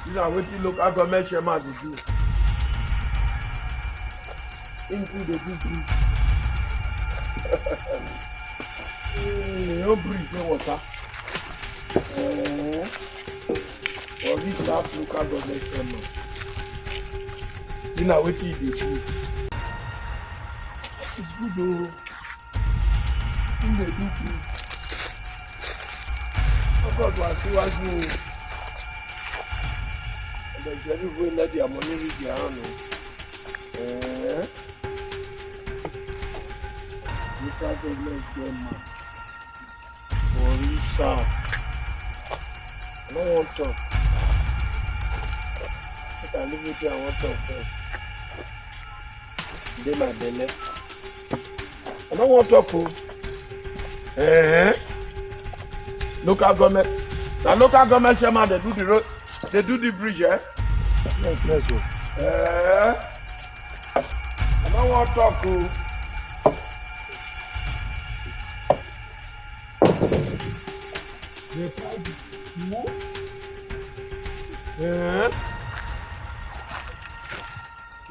These are wetin local government chairman dey do. Into the big bridge. No bridge, no water. Warri South local government chairman. These are wetin he dey do. It's good though. In the big bridge. God was síwájú o. Ọ̀dọ̀ ìjẹ́bí wo let their money reach their hand o. Local government chairman. Warri South. I no wan talk. Make I leave wetin I wan talk first. Dey my belle. I no wan talk o. Local government. The local government chairman they do the road, they do the bridge, eh? Yes. I don't want to talk to.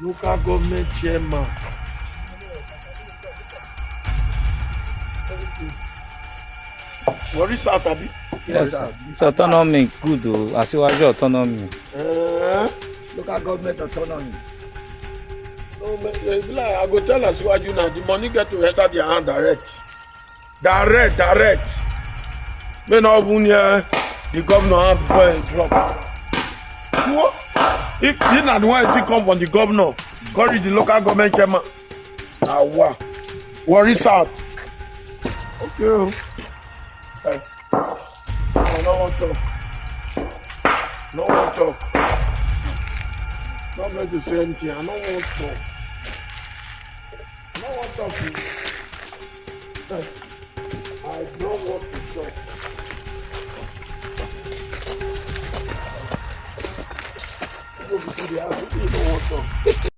Local government chairman. Warri South, abi? Yes, it's autonomy, good o. Aṣíwájú autonomy. Local government autonomy. So, I go tell Aṣíwájú now, the money get to enter their hand direct. Direct. May not even hear the governor hand before he drop. If not the one he come from the governor, call it the local government chairman. Wow. Warri South. Okay. Hey. I don't want to talk. No want to talk. Not going to say anything. I don't want to talk. I don't want to talk. Hey. I don't want to talk. Go to the house. You don't want to talk.